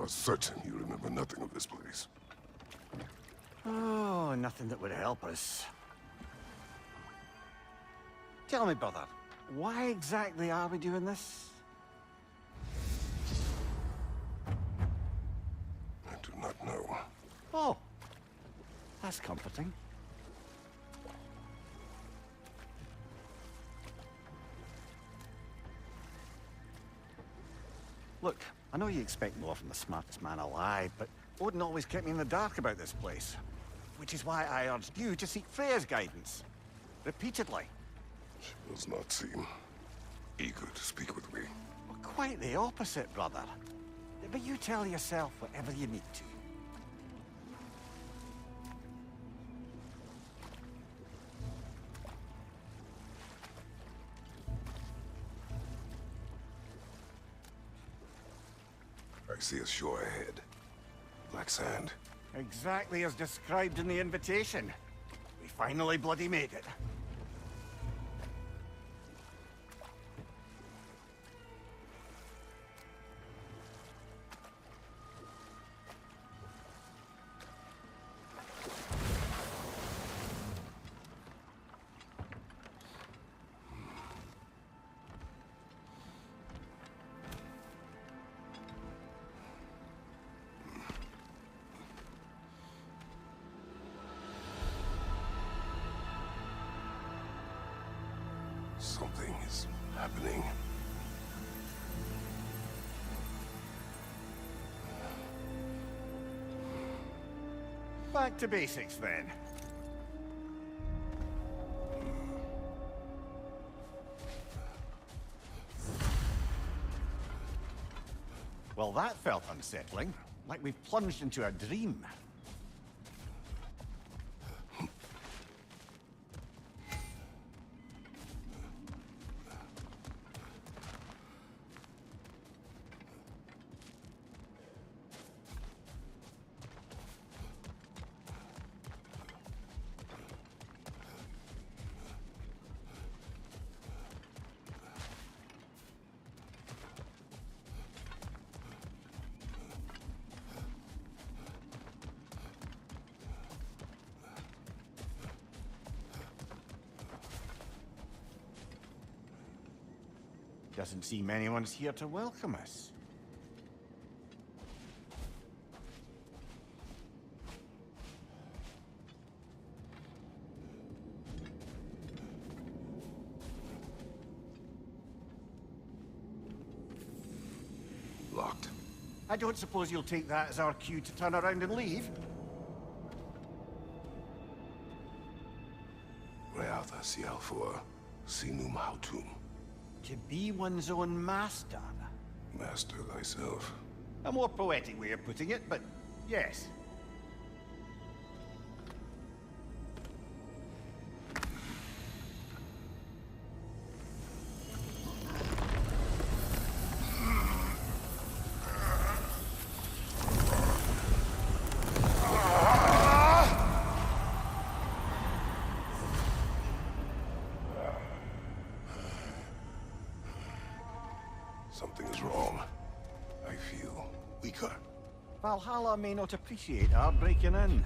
are certain you remember nothing of this place. Oh, nothing that would help us. Tell me, brother, why exactly are we doing this? I do not know. Oh, that's comforting. Look, I know you expect more from the smartest man alive, but Odin always kept me in the dark about this place. Which is why I urged you to seek Freya's guidance. Repeatedly. She does not seem eager to speak with me. Well, quite the opposite, brother. But you tell yourself whatever you need to. I see a shore ahead. Black sand. Exactly as described in the invitation. We finally bloody made it. Something is happening. Back to basics, then. Well, that felt unsettling. Like we've plunged into a dream. Doesn't seem anyone's here to welcome us. Locked. I don't suppose you'll take that as our cue to turn around and leave? Reatha Sialfur, Sinum Hautum. To be one's own master. Master thyself. A more poetic way of putting it, but yes. Something is wrong. I feel weaker. Valhalla may not appreciate our breaking in.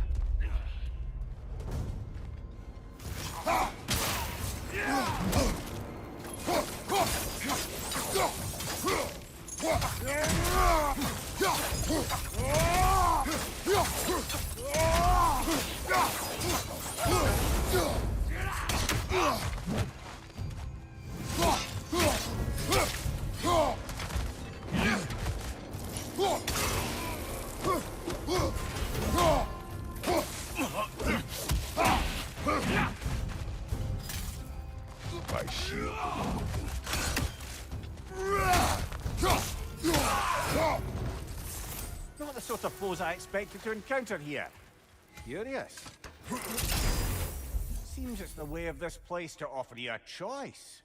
My shield. Not the sort of foes I expected to encounter here. Curious. Seems it's the way of this place to offer you a choice.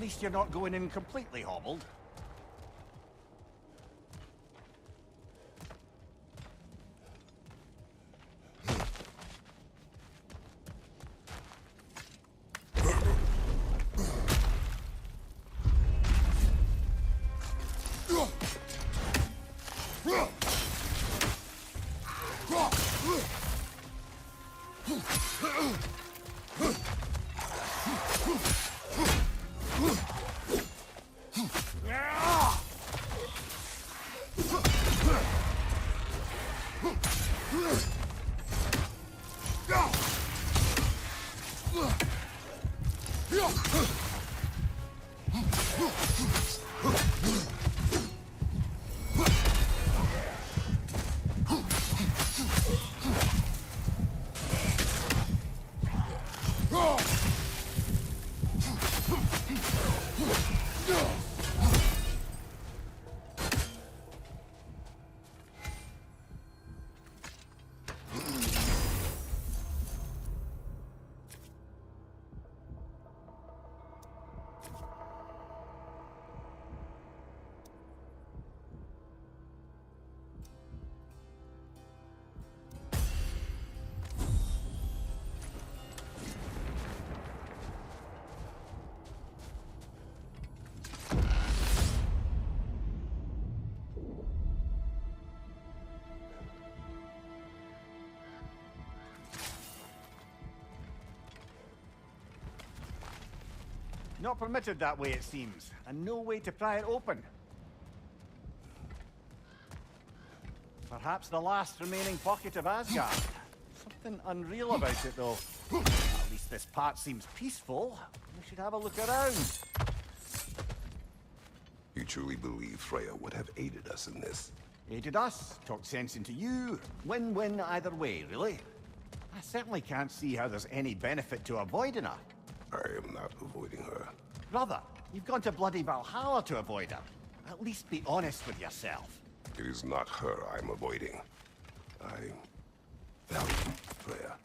least you're not going in completely hobbled. Not permitted that way, it seems, and no way to pry it open. Perhaps the last remaining pocket of Asgard. Something unreal about it, though. At least this part seems peaceful. We should have a look around. You truly believe Freya would have aided us in this? Aided us, talked sense into you. Win-win either way, really. I certainly can't see how there's any benefit to avoiding her. I am not avoiding her. Brother, you've gone to bloody Valhalla to avoid her. At least be honest with yourself. It is not her I'm avoiding. I value Freya.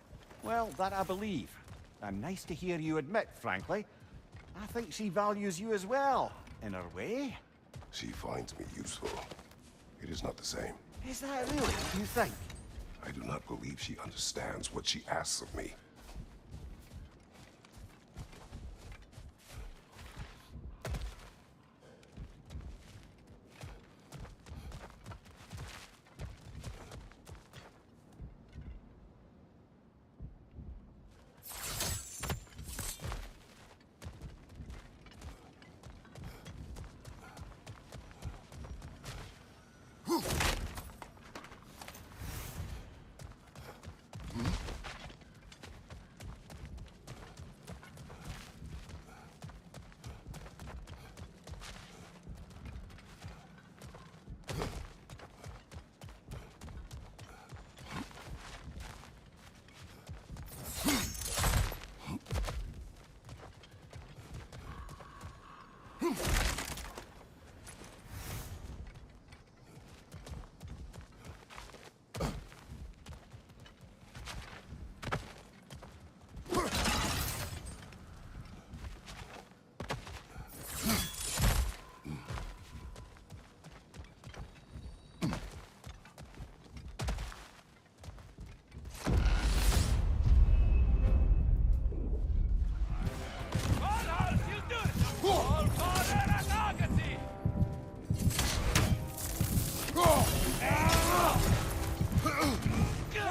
Well, that I believe. And nice to hear you admit, frankly. I think she values you as well, in her way. She finds me useful. It is not the same. Is that really what you think? I do not believe she understands what she asks of me.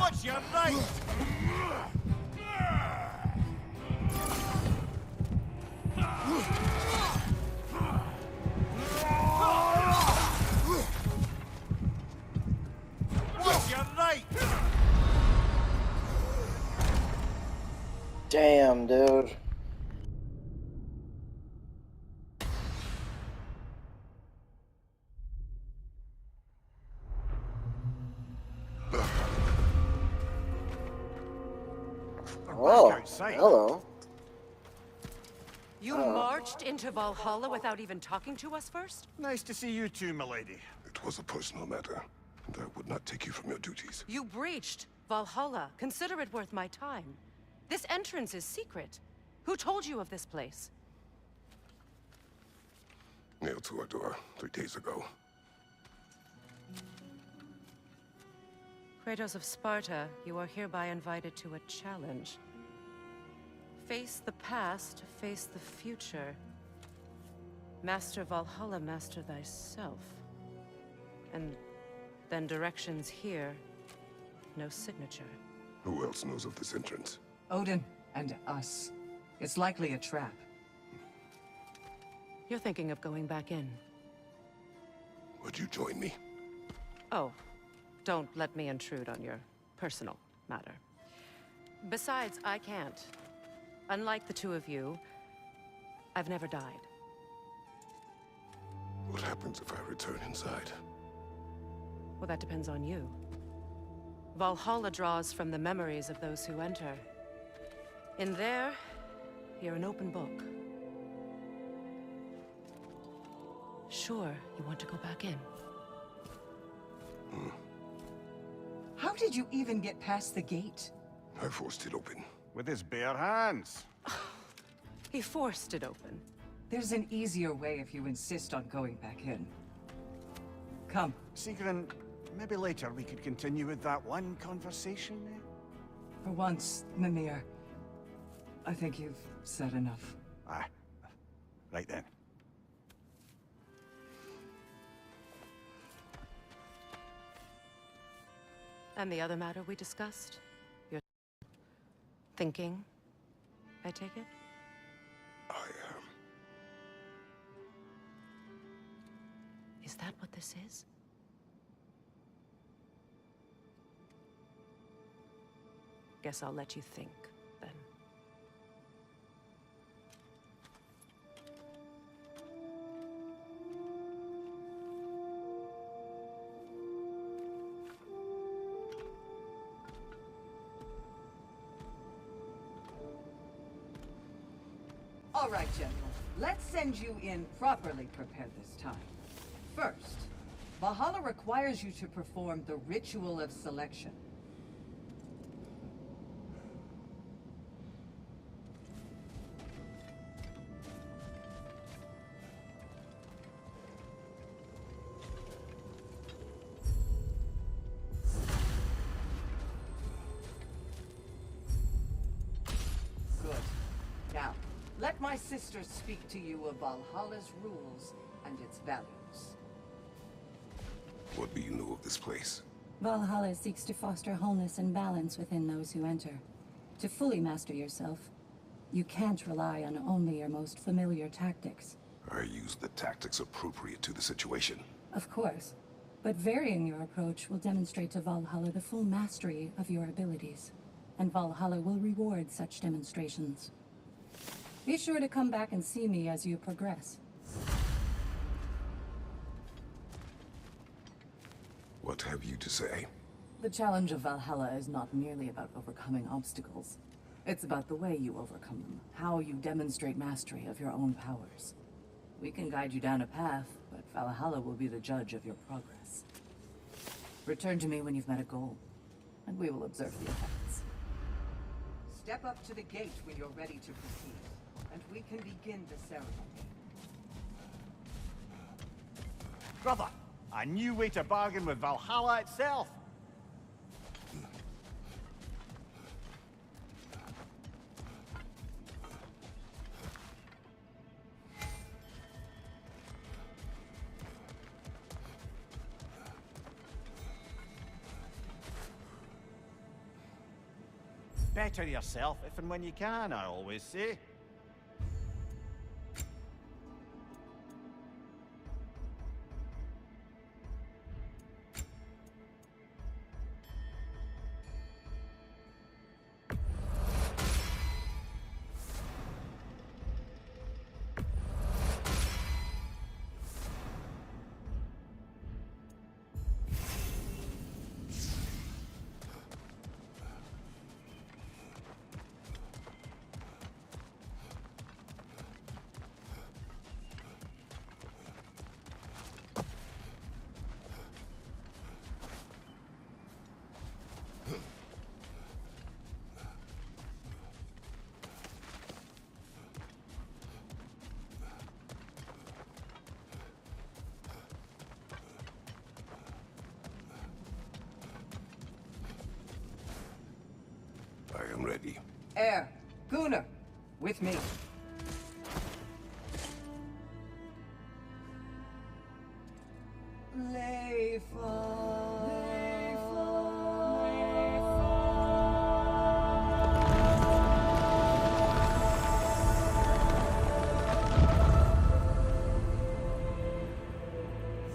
What's your right? What's your right? Damn, dude. Oh, outside. hello. You marched into Valhalla without even talking to us first? Nice to see you too, milady. It was a personal matter, and I would not take you from your duties. You breached Valhalla. Consider it worth my time. This entrance is secret. Who told you of this place? Nailed to our door 3 days ago. Kratos of Sparta, you are hereby invited to a challenge. Face the past, face the future. Master Valhalla, master thyself. And then directions here, no signature. Who else knows of this entrance? Odin and us. It's likely a trap. You're thinking of going back in. Would you join me? Oh, don't let me intrude on your personal matter. Besides, I can't. Unlike the two of you, I've never died. What happens if I return inside? Well, that depends on you. Valhalla draws from the memories of those who enter. In there, you're an open book. Sure, you want to go back in. How did you even get past the gate? I forced it open. With his bare hands. He forced it open. There's an easier way if you insist on going back in. Come. Sigrun, maybe later we could continue with that one conversation, eh? For once, Mimir. I think you've said enough. Aye. Right then. And the other matter we discussed? Your thinking, I take it? Is that what this is? Guess I'll let you think, then. All right, General. Let's send you in properly prepared this time. First, Valhalla requires you to perform the ritual of selection. Good. Now, let my sister speak to you of Valhalla's rules and its values. What do you know of this place? Valhalla seeks to foster wholeness and balance within those who enter. To fully master yourself, you can't rely on only your most familiar tactics. I use the tactics appropriate to the situation. Of course, but varying your approach will demonstrate to Valhalla the full mastery of your abilities, and Valhalla will reward such demonstrations. Be sure to come back and see me as you progress. What have you to say? The challenge of Valhalla is not merely about overcoming obstacles. It's about the way you overcome them, how you demonstrate mastery of your own powers. We can guide you down a path, but Valhalla will be the judge of your progress. Return to me when you've met a goal, and we will observe the effects. Step up to the gate when you're ready to proceed, and we can begin the ceremony. Brother, a new way to bargain with Valhalla itself. Better yourself if and when you can, I always say. Air, Gunnar, with me.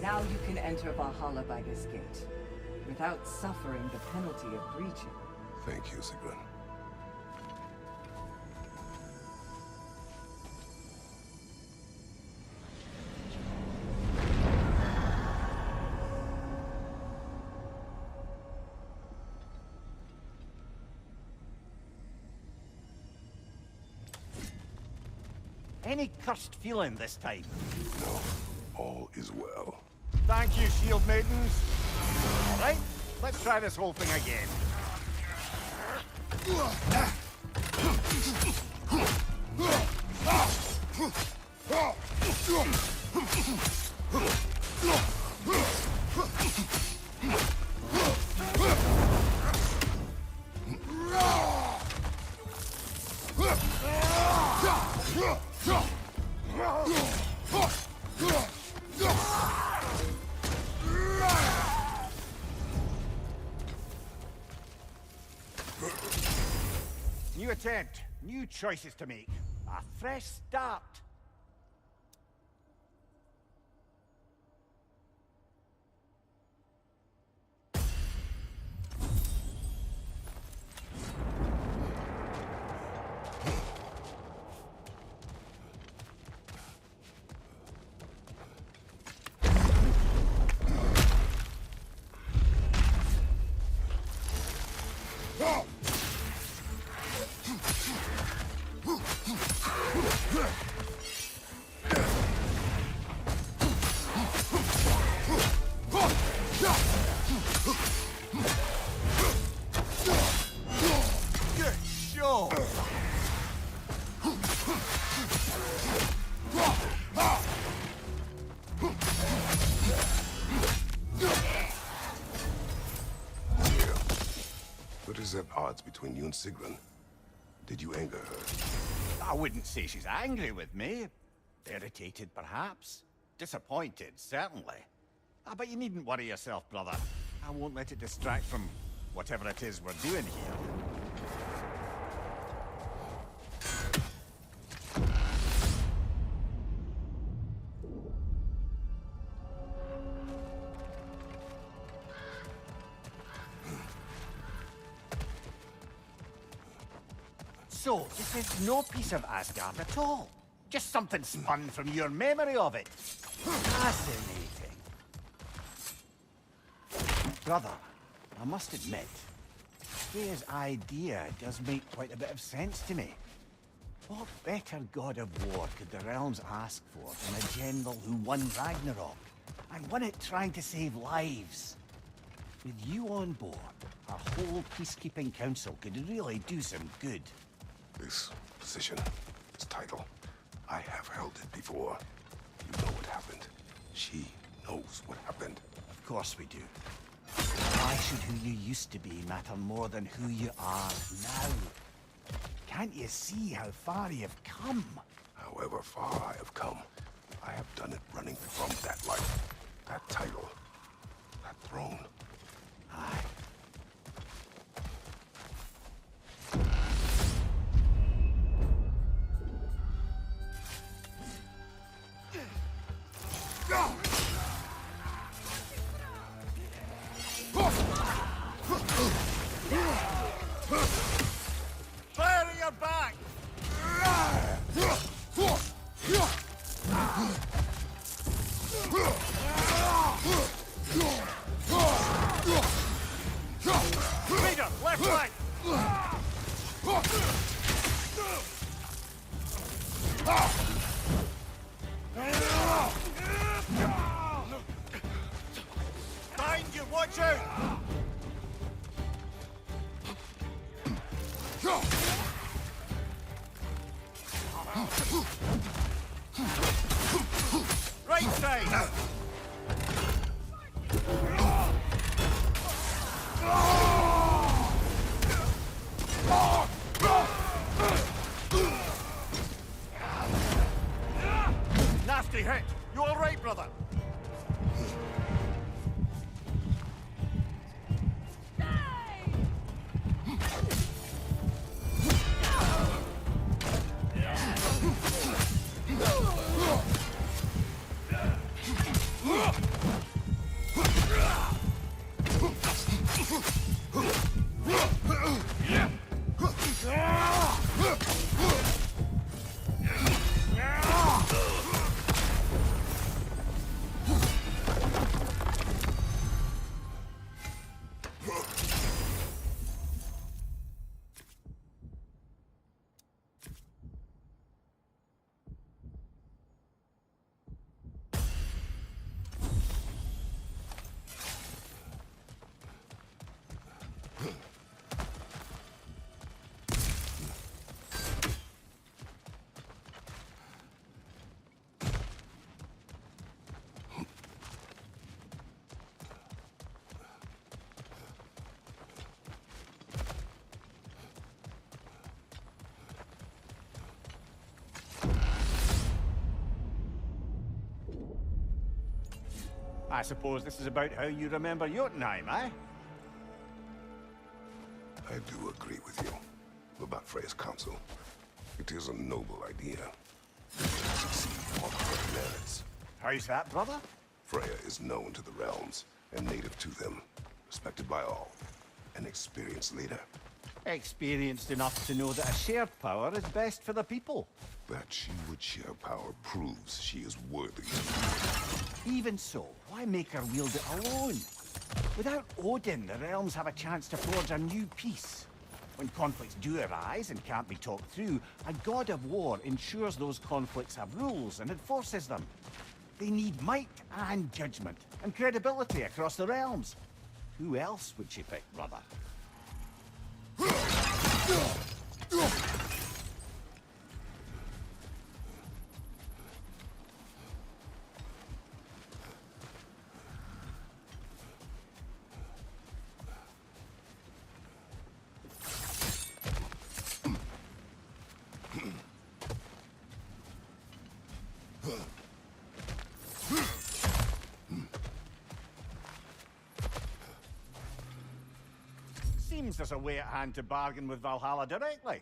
Now you can enter Valhalla by this gate, without suffering the penalty of breaching. Thank you, Sigrun. Any cursed feeling this time? No, all is well. Thank you, shield maidens. All right, let's try this whole thing again. New attempt, new choices to make. A fresh start. Good show. What is at odds between you and Sigrun? Did you anger her? I wouldn't say she's angry with me. Irritated, perhaps. Disappointed, certainly. But you needn't worry yourself, brother. I won't let it distract from whatever it is we're doing here. So, this is no piece of Asgard at all. Just something spun from your memory of it. Fascinating. Brother, I must admit, Freya's idea does make quite a bit of sense to me. What better god of war could the realms ask for than a general who won Ragnarok, and won it trying to save lives? With you on board, our whole peacekeeping council could really do some good. This position, this title, I have held it before. You know what happened. She knows what happened. Of course we do. Why should who you used to be matter more than who you are now? Can't you see how far you've come? However far I have come, I have done it running from that life, that title, that throne. Aye. Fire in your back! Leader, left flank! Behind you, watch out! Right side! Nasty hit! You all right, brother? I suppose this is about how you remember Jotunheim, eh? I do agree with you about Freya's council. It is a noble idea. Succeed on her merits. How's that, brother? Freya is known to the realms and native to them, respected by all. An experienced leader. Experienced enough to know that a shared power is best for the people. That she would share power proves she is worthy. Even so, why make her wield it alone? Without Odin, the realms have a chance to forge a new peace. When conflicts do arise and can't be talked through, a god of war ensures those conflicts have rules and enforces them. They need might and judgment, and credibility across the realms. Who else would she pick, brother? Seems there's a way at hand to bargain with Valhalla directly.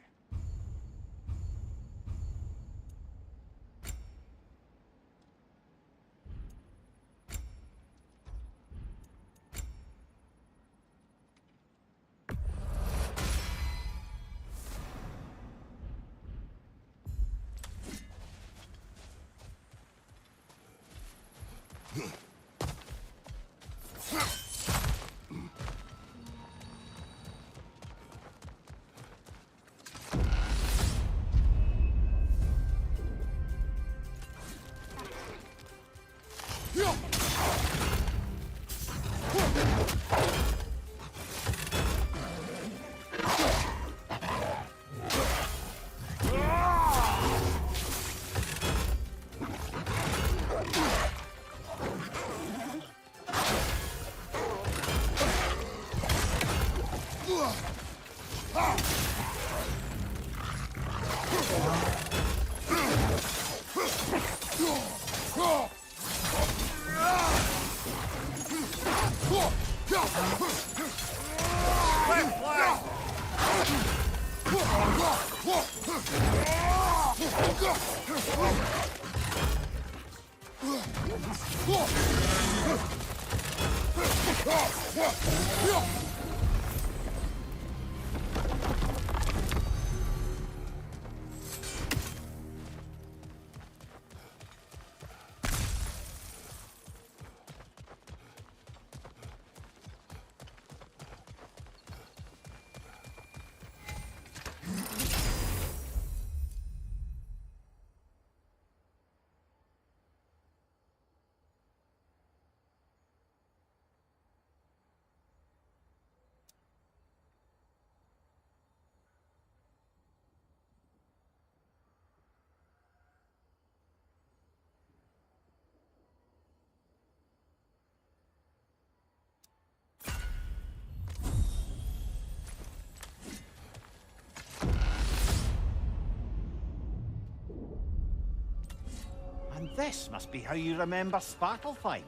This must be how you remember Sparklefine.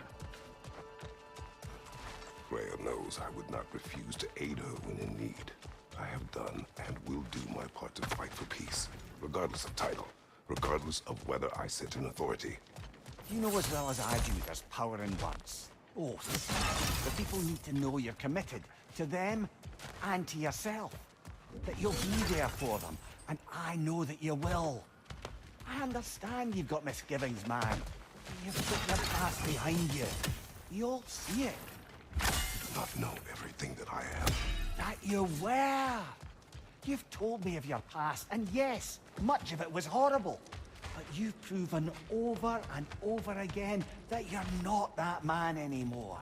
Rhea knows I would not refuse to aid her when in need. I have done and will do my part to fight for peace, regardless of title, regardless of whether I sit in authority. You know as well as I do there's power in words. Oaths. The people need to know you're committed to them and to yourself. That you'll be there for them, and I know that you will. I understand you've got misgivings, man. You've put your past behind you. We all see it. You do not know everything that I am. That you were. You've told me of your past, and yes, much of it was horrible. But you've proven over and over again that you're not that man anymore.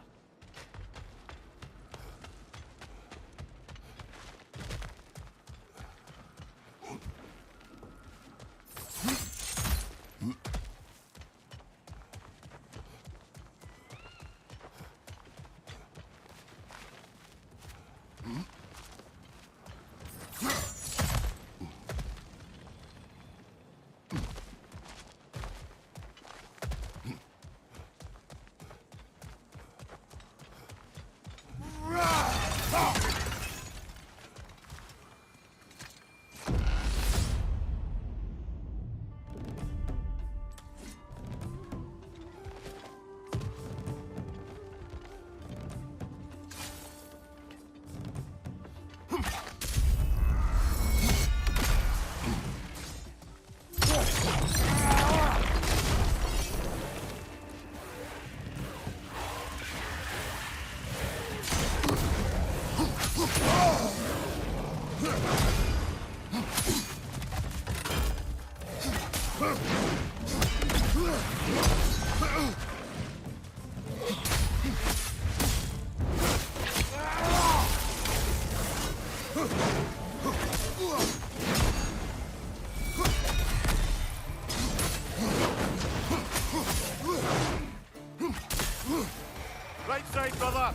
Right side, brother!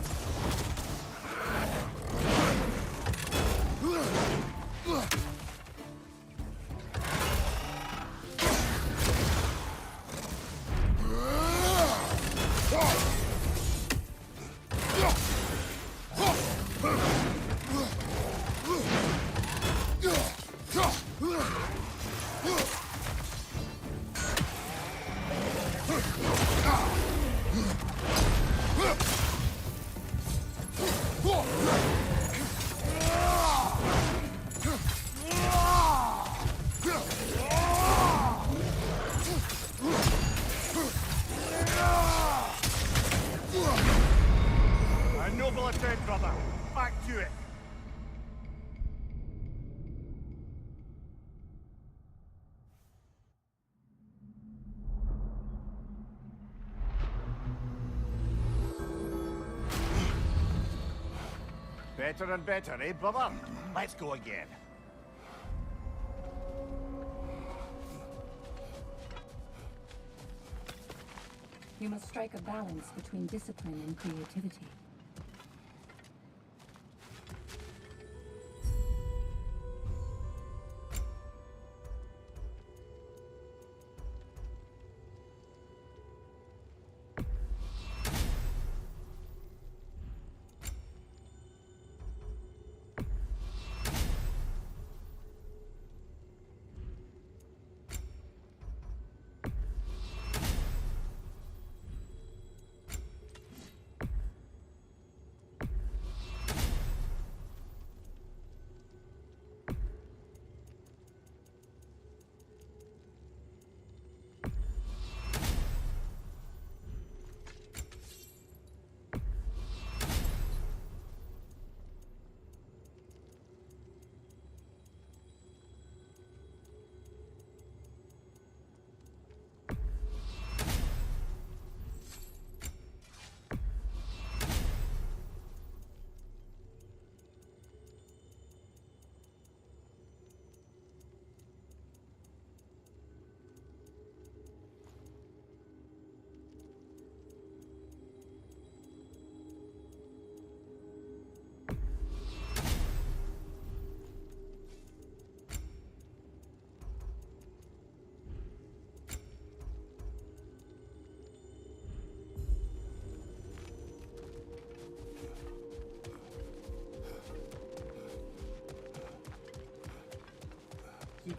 A noble attempt, brother. Back to it. Better and better, eh, brother? Let's go again. You must strike a balance between discipline and creativity.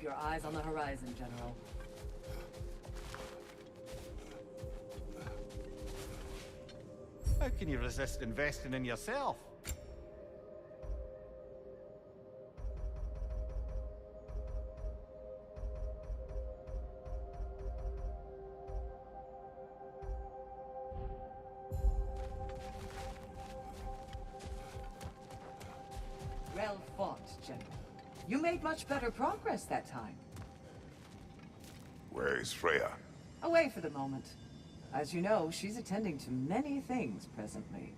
your eyes on the horizon, General. How can you resist investing in yourself? Well fought, General. You made much better progress that time. Where is Freya? Away for the moment. As you know, she's attending to many things presently.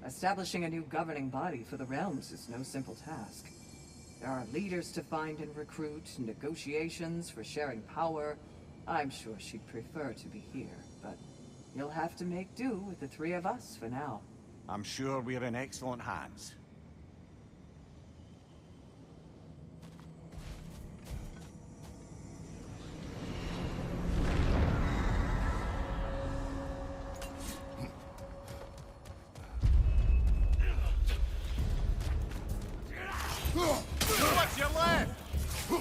Establishing a new governing body for the realms is no simple task. There are leaders to find and recruit, negotiations for sharing power. I'm sure she'd prefer to be here, but you'll have to make do with the three of us for now. I'm sure we're in excellent hands. What's your left?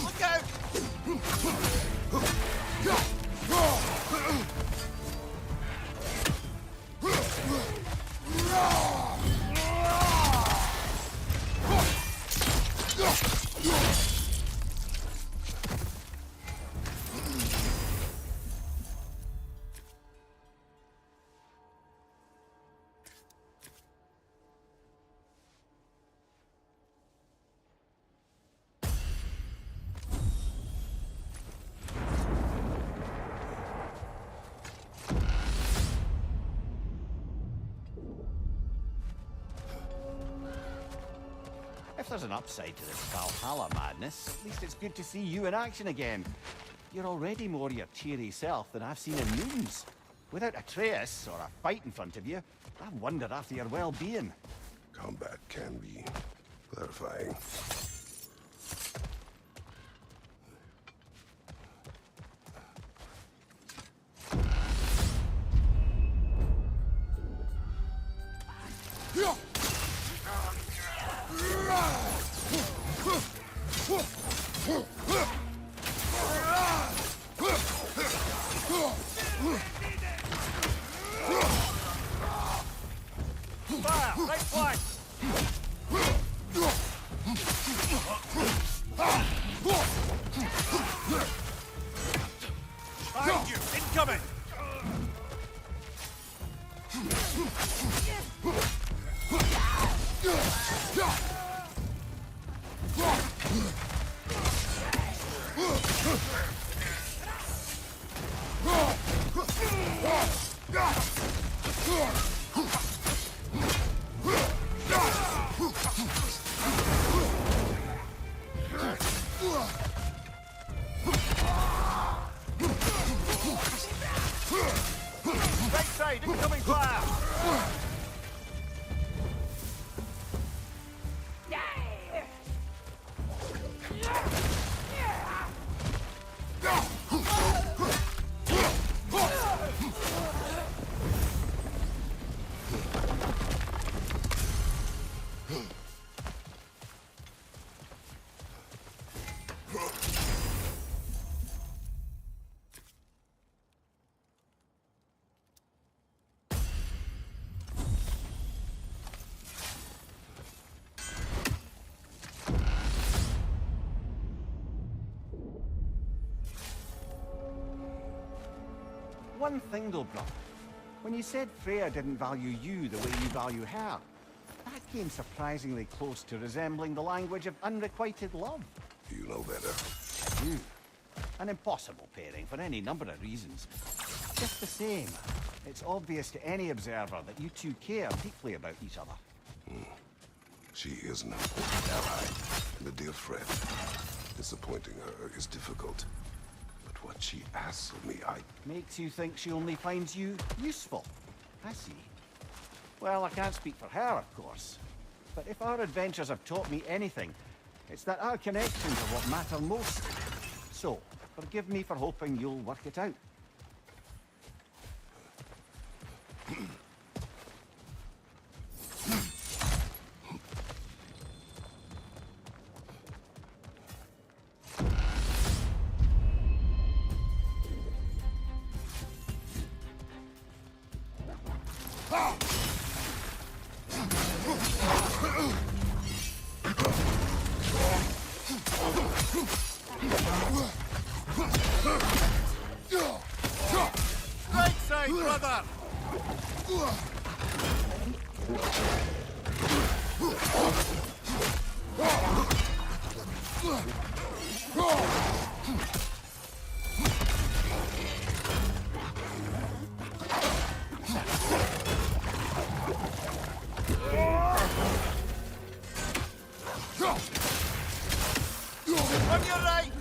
Look out! If there's an upside to this Valhalla madness, at least it's good to see you in action again. You're already more your cheery self than I've seen in moons. Without Atreus or a fight in front of you, I wonder after your well-being. Combat can be clarifying. Fire! Right flank! Behind you! Incoming! Right side! Incoming fire! one thing though, brother. When you said Freya didn't value you the way you value her, that came surprisingly close to resembling the language of unrequited love. You know better. I do. An impossible pairing for any number of reasons. Just the same, it's obvious to any observer that you two care deeply about each other. She is an important ally and a dear friend. Disappointing her is difficult. But what she asks of me, Makes you think she only finds you useful. I see. Well, I can't speak for her, of course. But if our adventures have taught me anything, it's that our connections are what matter most. So, forgive me for hoping you'll work it out. Right side, brother! On your right!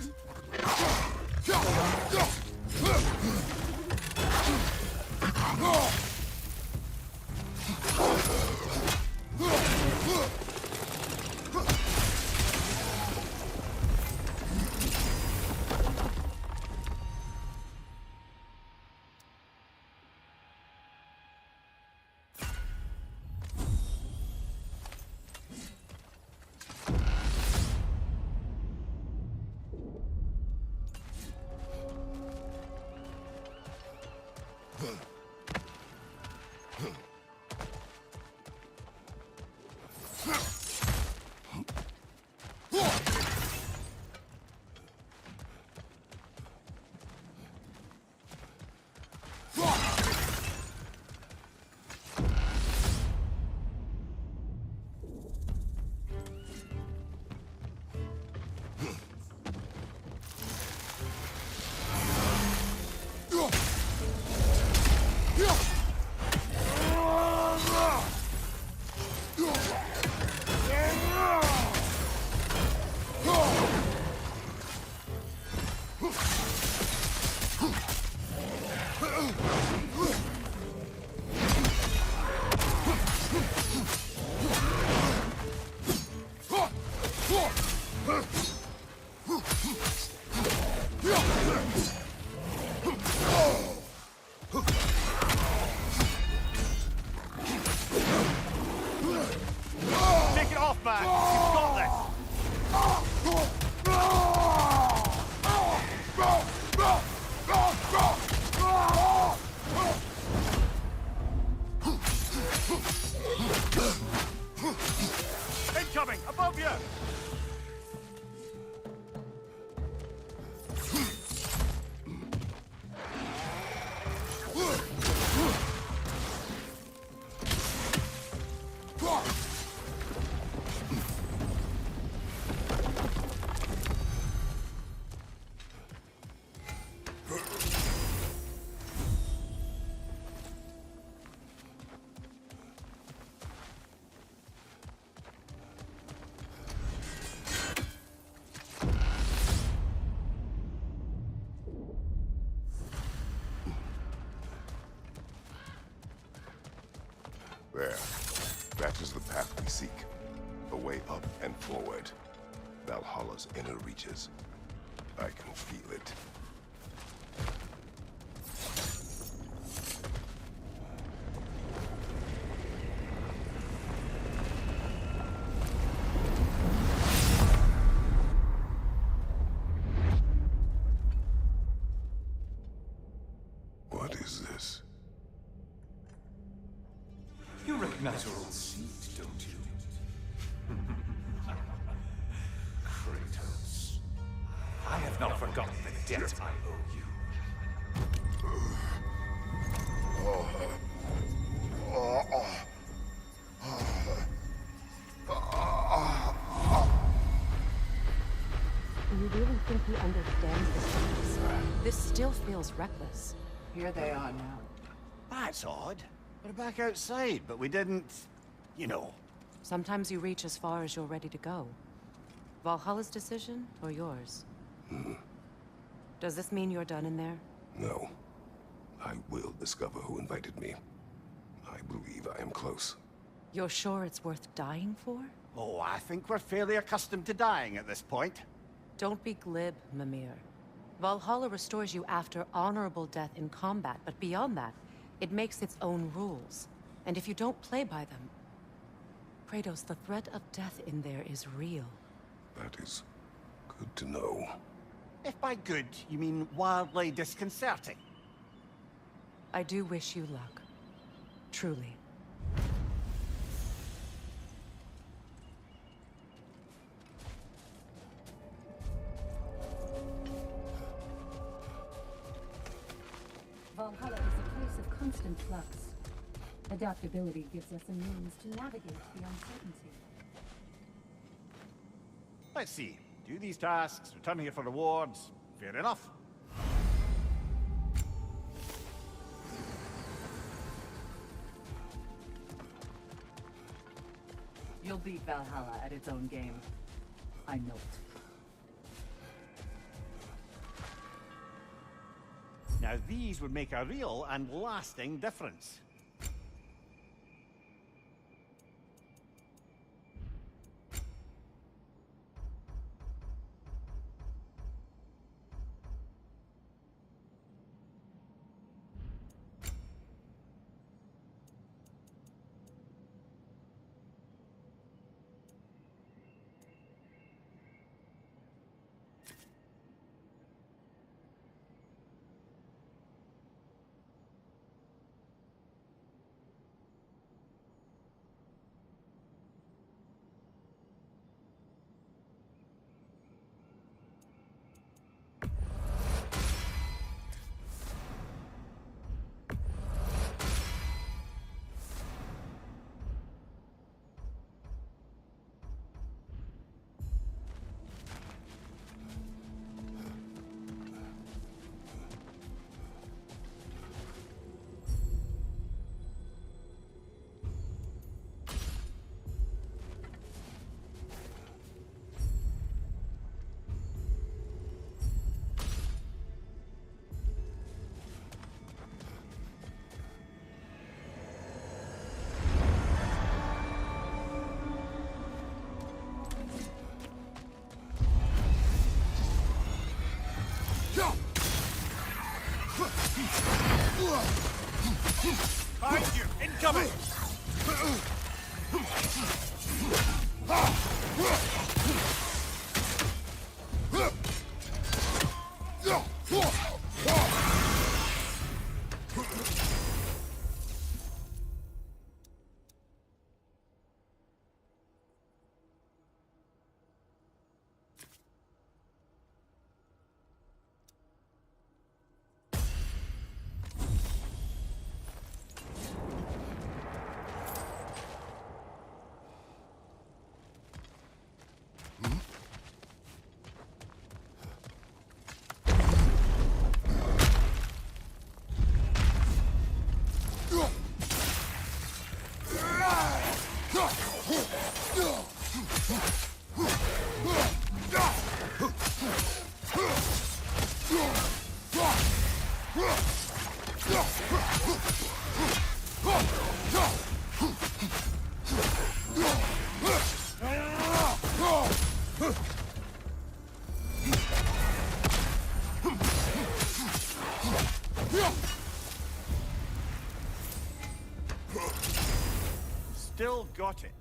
Take it off, man! You've got this! Incoming! Above you! There. That is the path we seek. A way up and forward. Valhalla's inner reaches. I can feel it. What is this? You recognize your old seat, don't you? Kratos. I have not forgotten the debt I owe you. Do you really think he understands this place? This still feels reckless. Here they are now. That's odd. We're back outside, but we didn't... you know. Sometimes you reach as far as you're ready to go. Valhalla's decision, or yours? Does this mean you're done in there? No. I will discover who invited me. I believe I am close. You're sure it's worth dying for? Oh, I think we're fairly accustomed to dying at this point. Don't be glib, Mimir. Valhalla restores you after honorable death in combat, but beyond that, it makes its own rules. And if you don't play by them... Kratos, the threat of death in there is real. That is good to know. If by good, you mean wildly disconcerting. I do wish you luck. Truly. Valhalla is a place of constant flux. Adaptability gives us a means to navigate the uncertainty. Let's see. Do these tasks, return here for rewards. Fair enough. You'll beat Valhalla at its own game. I know it. Now these would make a real and lasting difference. Behind you! Incoming! Still got it.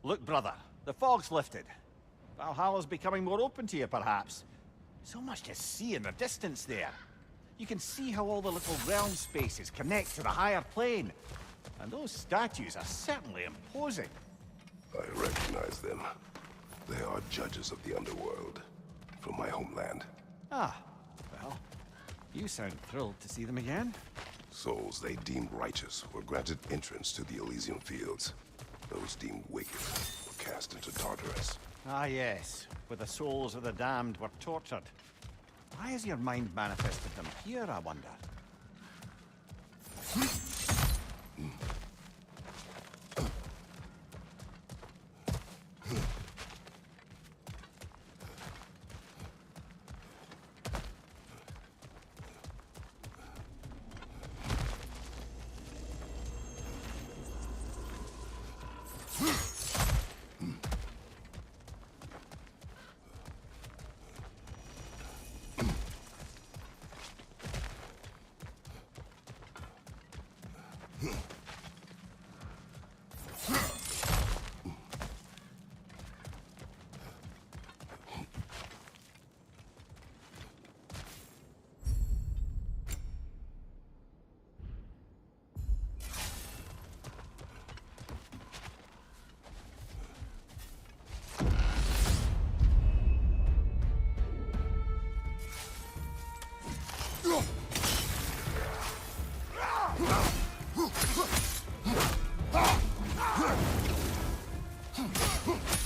Look, brother, the fog's lifted. Valhalla's becoming more open to you, perhaps. So much to see in the distance there. You can see how all the little realm spaces connect to the higher plane. And those statues are certainly imposing. I recognize them. They are judges of the underworld, from my homeland. Ah, well, you sound thrilled to see them again. Souls they deemed righteous were granted entrance to the Elysian fields. Those deemed wicked were cast into Tartarus. Ah, yes, where the souls of the damned were tortured. Why has your mind manifested them here, I wonder?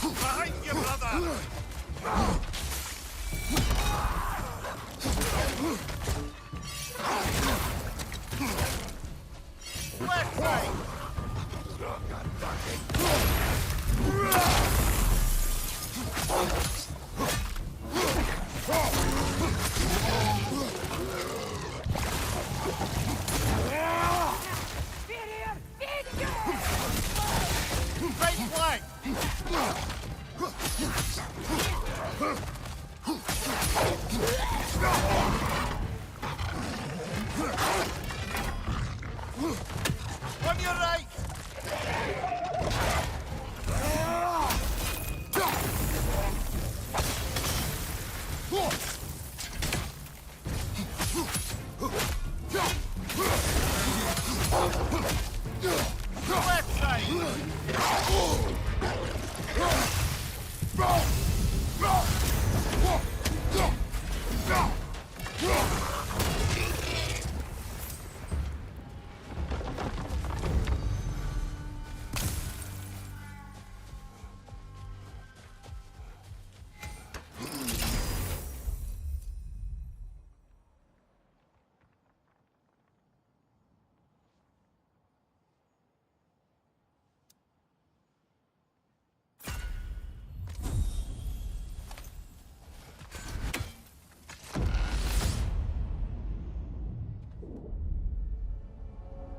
Behind you, brother! Left side! Right flank! On your right! Left side!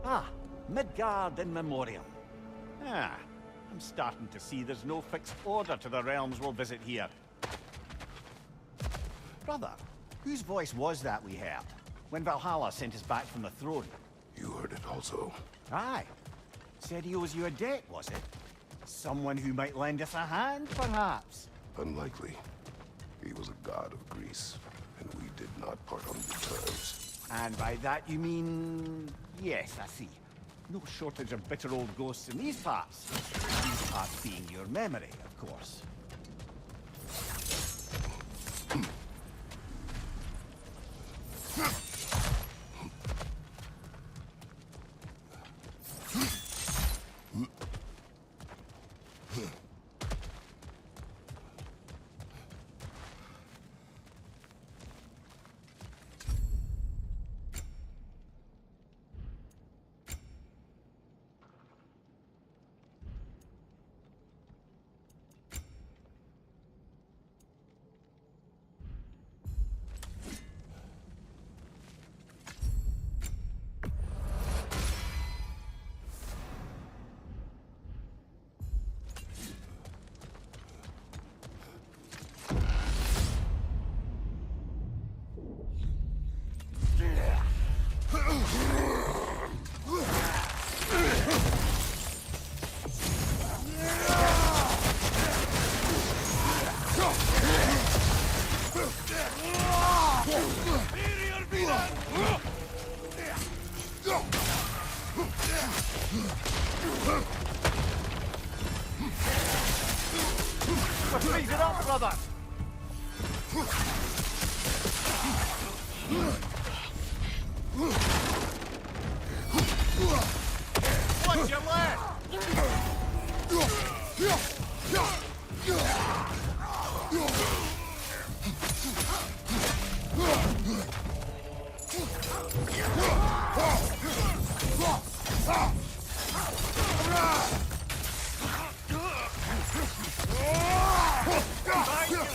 Ah, Midgard in memoriam. Ah, I'm starting to see there's no fixed order to the realms we'll visit here. Brother, whose voice was that we heard when Valhalla sent us back from the throne? You heard it also. Aye. Said he owes you a debt, was it? Someone who might lend us a hand, perhaps? Unlikely. He was a god of Greece, and we did not part on good terms. And by that you mean... Yes, I see. No shortage of bitter old ghosts in these parts. These parts being your memory, of course. Freeze it up, brother! Watch your left!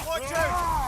Watch out!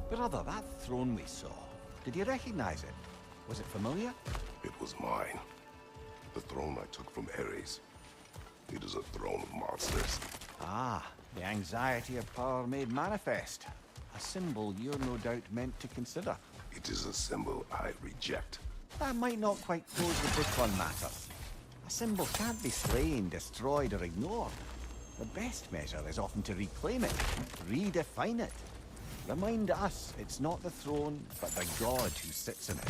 Brother, that throne we saw, did you recognize it? Was it familiar? It was mine. The throne I took from Ares. It is a throne of monsters. Ah, the anxiety of power made manifest. A symbol you're no doubt meant to consider. It is a symbol I reject. That might not quite close the book on matters. A symbol can't be slain, destroyed, or ignored. The best measure is often to reclaim it, redefine it. Remind us it's not the throne, but the god who sits in it.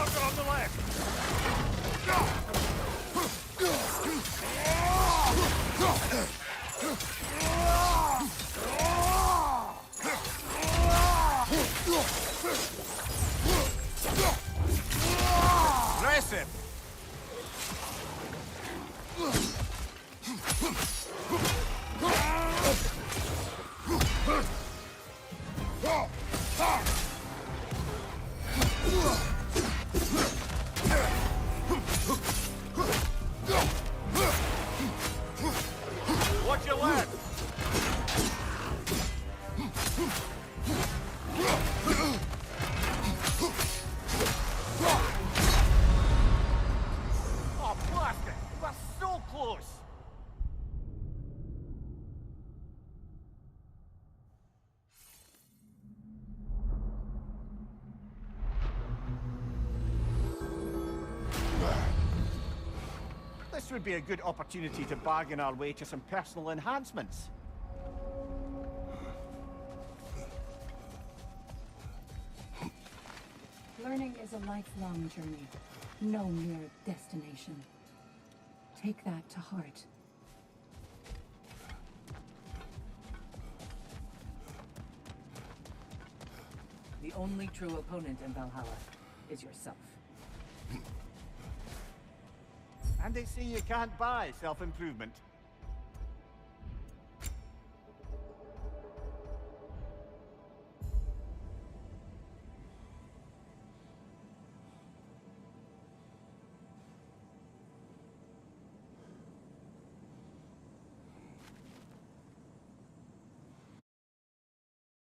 On the left! Press him! Watch your left! Oh, blasted! We're so close! This would be a good opportunity to bargain our way to some personal enhancements. Learning is a lifelong journey, no mere destination. Take that to heart. The only true opponent in Valhalla is yourself. And they say you can't buy self-improvement.